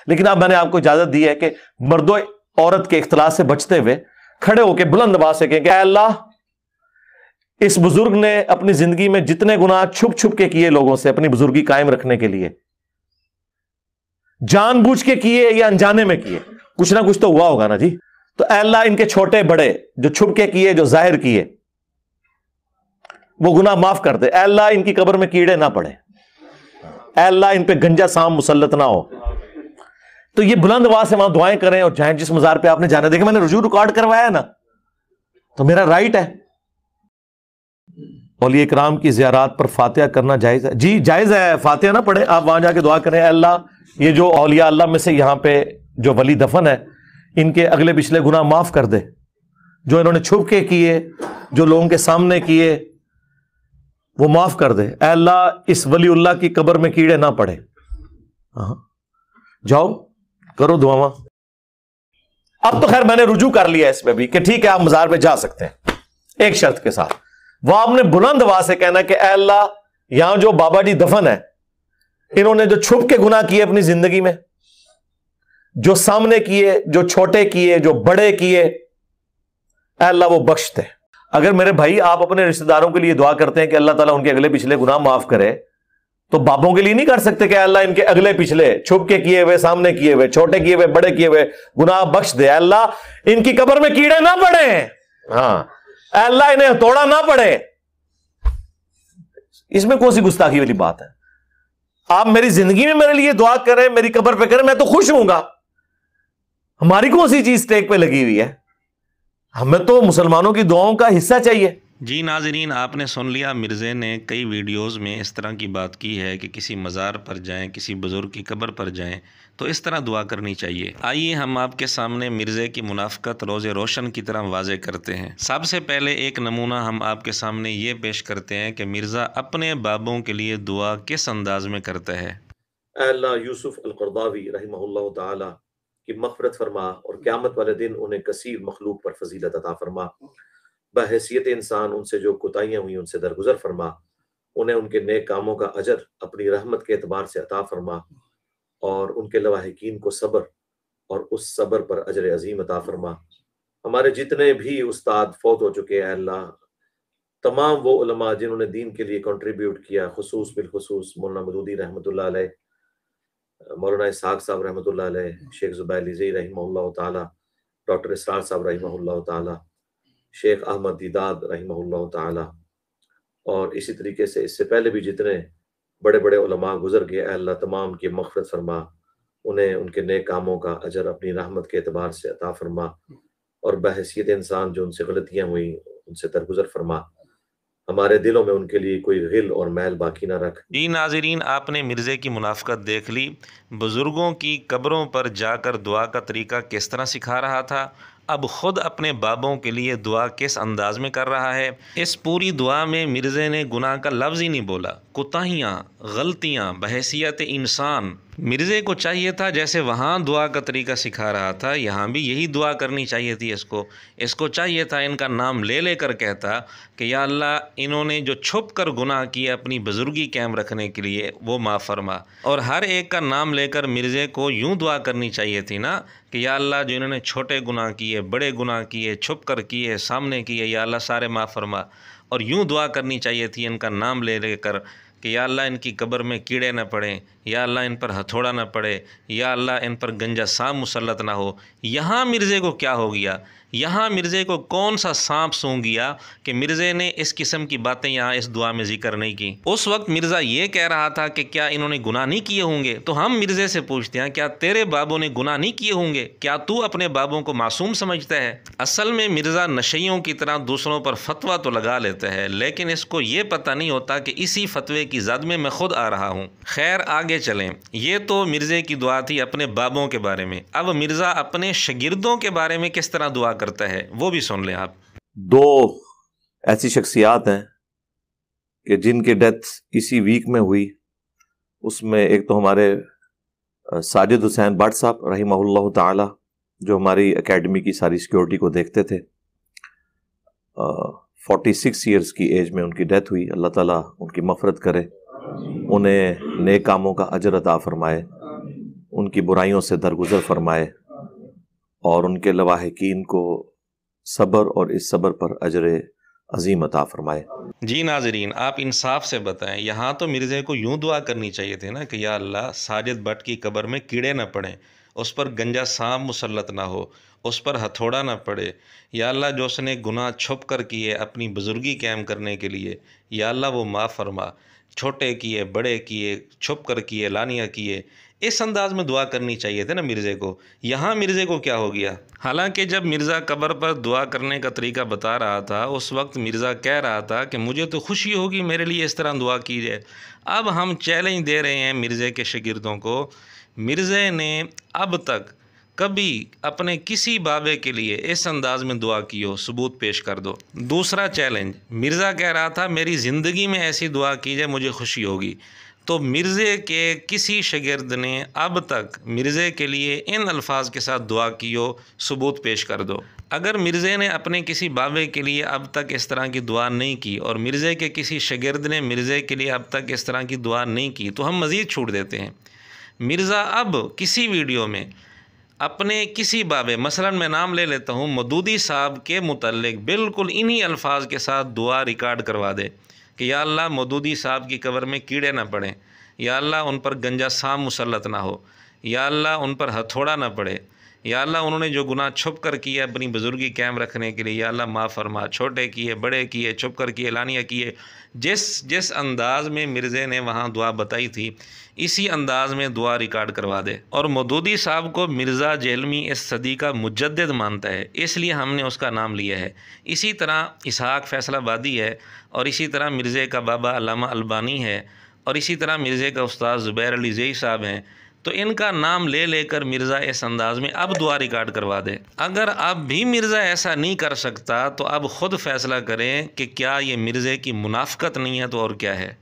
लेकिन अब मैंने आपको इजाजत दी है कि मर्दो औरत के इख्तिलात से बचते हुए खड़े होकर बुलंद आवाज से कहें, अल्लाह, इस बुजुर्ग ने अपनी जिंदगी में जितने गुनाह छुप छुप के किए लोगों से अपनी बुजुर्गी कायम रखने के लिए, जानबूझ के किए या अनजाने में किए, कुछ ना कुछ तो हुआ होगा ना जी। तो अल्लाह इनके छोटे बड़े जो छुप के किए, जो जाहिर किए, वो गुनाह माफ कर दे। अल्लाह इनकी कब्र में कीड़े ना पड़े, अल्लाह इन पे गंजा साम मुसल्लत ना हो। तो ये बुलंद आवाज से वहां दुआएं करें और चाहे जिस मजार पे आपने जाना। देखिए मैंने रुजू रिकॉर्ड करवाया ना, तो मेरा राइट है। औलिया इकराम की ज़ियारत पर फातिहा करना जायज़ है? जी जायज़ है, फातिहा ना पढ़े, आप वहां जाके दुआ करें, अल्लाह ये जो औलिया अल्लाह में से यहाँ पे जो वली दफन है, इनके अगले पिछले गुनाह माफ कर दे, जो इन्होंने छुप के किए, जो लोगों के सामने किए, वो माफ कर दे। अल्लाह इस वलीउल्लाह की कब्र में कीड़े ना पड़े। जाओ करो दुआवा। अब तो खैर मैंने रुजू कर लिया इसमें भी कि ठीक है आप मजार पे जा सकते हैं, एक शर्त के साथ। वो आपने बुलंद आवाज से कहना कि अल्लाह यहां जो बाबा जी दफन है, इन्होंने जो छुप के गुनाह किए अपनी जिंदगी में, जो सामने किए, जो छोटे किए, जो बड़े किए, अल्लाह वो बख्श दे। अगर मेरे भाई आप अपने रिश्तेदारों के लिए दुआ करते हैं कि अल्लाह ताला उनके अगले पिछले गुनाह माफ करे, तो बापों के लिए नहीं कर सकते कि अल्लाह इनके अगले पिछले छुप के किए हुए, सामने किए हुए, छोटे किए हुए, बड़े किए हुए गुनाह बख्श दे, अल्लाह इनकी कब्र में कीड़े ना पड़े, हाँ अल्लाह इन्हें हथौड़ा ना पड़े। इसमें कौन सी गुस्ताखी वाली बात है? आप मेरी जिंदगी में मेरे लिए दुआ करें, मेरी कब्र पे करें, मैं तो खुश हूंगा। हमारी कौन सी चीज स्टेक पे लगी हुई है? हमें तो मुसलमानों की दुआओं का हिस्सा चाहिए। जी नाजरीन, आपने सुन लिया, मिर्ज़े ने कई वीडियोस में इस तरह की बात की है कि किसी मज़ार पर जाएं, किसी बुज़ुर्ग की कब्र पर जाएं तो इस तरह दुआ करनी चाहिए। आइए हम आपके सामने मिर्ज़े की मुनाफ़क़त रोज़े रोशन की तरह वाज़े करते हैं। सबसे पहले एक नमूना हम आपके सामने ये पेश करते हैं कि मिर्ज़ा अपने बाबों के लिए दुआ किस अंदाज में करता है। अल्लाह यूसुफ अल-क़रदावी रहमहुल्लाह ताला की मग़फ़िरत फरमा और क़यामत वाले दिन उन्हें कसीर मखलूक पर फजीलत अता फरमा। बहैसियत इंसान उनसे जो कोताहियां हुई उनसे दरगुजर फरमा। उन्हें उनके नेक कामों का अजर अपनी रहमत के एतबार से अता फरमा और उनके लवाहिकीन को सब्र और उस सब्र पर अजर अजीम अता फरमा। हमारे जितने भी उस्ताद फौत हो चुके हैं अल्लाह, तमाम वो उलमा जिन्होंने दीन के लिए कंट्रीब्यूट किया, खुसूस बिलखुसूस मौलाना मदूदी रहमतुल्लाह अलैह, मौलाना इसहाक साहब रहमतुल्लाह अलैह, शेख ज़ुबैर लिज़ई रहमहुल्लाह ताला, डॉक्टर इसरार साहब रहमहुल्लाह ताला, शेख अहमद दीदाद रहमहुल्लाह ताला, और इसी तरीके से इससे पहले भी जितने बड़े बड़े उलमा गुजर गए, अल्लाह तमाम की मग़फ़िरत फरमा, उन्हें उनके नेक कामों का अजर अपनी रहमत के एतबार से अता फरमा और बहैसियत इंसान जो उनसे गलतियाँ हुई उनसे दरगुजर फरमा। हमारे दिलों में उनके लिए कोई गिल और मैल बाकी ना रख। जी नाजरीन, आपने मिर्ज़े की मुनाफ़क़त देख ली। बुज़ुर्गों की कब्रों पर जाकर दुआ का तरीका किस तरह सिखा रहा था, अब ख़ुद अपने बाबों के लिए दुआ किस अंदाज में कर रहा है। इस पूरी दुआ में मिर्ज़े ने गुनाह का लफ्ज़ ही नहीं बोला। कोताहियाँ, गलतियाँ, बहैसियत इंसान, मिर्ज़े को चाहिए था जैसे वहाँ दुआ का तरीका सिखा रहा था, यहाँ भी यही दुआ करनी चाहिए थी। इसको चाहिए था इनका नाम ले लेकर कहता कि या अल्लाह इन्होंने जो छुप कर गुनाह किए अपनी बुज़ुर्गी कायम रखने के लिए वो माफ़ फरमा। और हर एक का नाम लेकर मिर्ज़े को यूँ दुआ करनी चाहिए थी ना कि या अल्लाह जो इन्होंने छोटे गुनाह किए, बड़े गुनाह किए, छुप कर किए, सामने किए, या अल्लाह सारे माफ़ फरमा। और यूँ दुआ करनी चाहिए थी इनका नाम ले लेकर कि या अल्लाह इनकी कब्र में कीड़े न पड़ें, या अल्लाह इन पर हथौड़ा न पड़े, या अल्लाह इन पर गंजा सांप मुसल्लत ना हो। यहाँ मिर्ज़े को क्या हो गया? यहाँ मिर्ज़े को कौन सा सांप सूंघ गया कि मिर्ज़े ने इस किस्म की बातें यहाँ इस दुआ में जिक्र नहीं की? उस वक्त मिर्ज़ा ये कह रहा था कि क्या इन्होंने गुनाह नहीं किए होंगे? तो हम मिर्ज़े से पूछते हैं, क्या तेरे बाबों ने गुनाह नहीं किए होंगे? क्या तू अपने बाबों को मासूम समझता है? असल में मिर्ज़ा नशइयों की तरह दूसरों पर फतवा तो लगा लेता है, लेकिन इसको ये पता नहीं होता कि इसी फतवे की जद में मैं खुद आ रहा हूँ। खैर आगे चलें। ये तो मिर्ज़े की दुआ थी अपने बाबों के बारे में। अब मिर्ज़ा अपने शागिर्दों के बारे में किस तरह दुआ करता है वो भी सुन लें आप। दो ऐसी शख्सियात हैं कि जिनकी डेथ इसी वीक में हुई। उसमें एक तो हमारे साजिद हुसैन भट्ट साहब रहिमहुल्लाह ताला, जो हमारी एकेडमी की सारी सिक्योरिटी को देखते थे। 46 ईयर्स की एज में उनकी डेथ हुई। अल्लाह ताला उनकी मफ़रत करे, उन्हें नेक कामों का अजर अता फरमाए, उनकी बुराइयों से दरगुजर फरमाए और उनके लवाहिकीन को सब्र और इस सब्र पर अजर अजीम अता फरमाए। जी नाजरीन, आप इंसाफ से बताएं, यहाँ तो मिर्ज़े को यूँ दुआ करनी चाहिए थी ना कि या अल्लाह साजिद भट्ट की कब्र में कीड़े न पड़ें, उस पर गंजा सांप मुसल्लत ना हो, उस पर हथौड़ा ना पड़े। या अल्लाह जो उसने गुनाह छुप कर किए अपनी बुज़ुर्गी कायम करने के लिए, या अल्लाह वो माफ़ फरमा। छोटे किए, बड़े किए, छुप कर किए, लानिया किए, इस अंदाज में दुआ करनी चाहिए थी ना मिर्ज़े को। यहाँ मिर्ज़े को क्या हो गया? हालांकि जब मिर्ज़ा कब्र पर दुआ करने का तरीका बता रहा था, उस वक्त मिर्ज़ा कह रहा था कि मुझे तो खुशी होगी मेरे लिए इस तरह दुआ की जाए। अब हम चैलेंज दे रहे हैं मिर्ज़े के शागिर्दों को, मिर्ज़े ने अब तक कभी अपने किसी बाबे के लिए इस अंदाज में दुआ की हो, सबूत पेश कर दो। दूसरा चैलेंज, मिर्ज़ा कह रहा था मेरी ज़िंदगी में ऐसी दुआ की जाए मुझे खुशी होगी। तो मिर्ज़े के किसी शागिर्द ने अब तक मिर्ज़े के लिए इन अल्फाज के साथ दुआ की हो, सबूत पेश कर दो। अगर मिर्ज़े ने अपने किसी बाबे के लिए अब तक इस तरह की दुआ नहीं की और मिर्ज़े के किसी शागिर्द ने मिर्ज़े के लिए अब तक इस तरह की दुआ नहीं की, तो हम मज़ीद छूट देते हैं। मिर्ज़ा अब किसी वीडियो में अपने किसी बाबे, मसलन मैं नाम ले लेता हूँ, मदूदी साहब के मुतल्लिक बिल्कुल इन्हीं अल्फाज के साथ दुआ रिकॉर्ड करवा दे कि या अल्लाह मदूदी साहब की कब्र में कीड़े ना पड़ें, या अल्लाह उन पर गंजा सांप मुसल्लत ना हो, या अल्लाह उन पर हथौड़ा ना पड़े, या अल्लाह उन्होंने जो गुनाह छुप कर किए अपनी बुज़ुर्गी कायम रखने के लिए, या अल्लाह माफ़ फरमा। छोटे किए, बड़े किए, छुप कर किए, लानिया किए, जिस अंदाज़ में मिर्ज़े ने वहाँ दुआ बताई थी, इसी अंदाज़ में दुआ रिकॉर्ड करवा दे। और मदूदी साहब को मिर्ज़ा जेलमी इस सदी का मुजद्दिद मानता है, इसलिए हमने उसका नाम लिया है। इसी तरह इसहाक फैसलाबादी है, और इसी तरह मिर्ज़े का बाबा अल्लामा अलबानी है, और इसी तरह मिर्ज़े का उस्ताद ज़ुबैर अली ज़ेई साहब हैं। तो इनका नाम ले लेकर मिर्ज़ा इस अंदाज़ में अब दुआ रिकॉर्ड करवा दे। अगर अब भी मिर्ज़ा ऐसा नहीं कर सकता तो अब ख़ुद फ़ैसला करें कि क्या ये मिर्ज़े की मुनाफ़िकत नहीं है तो और क्या है।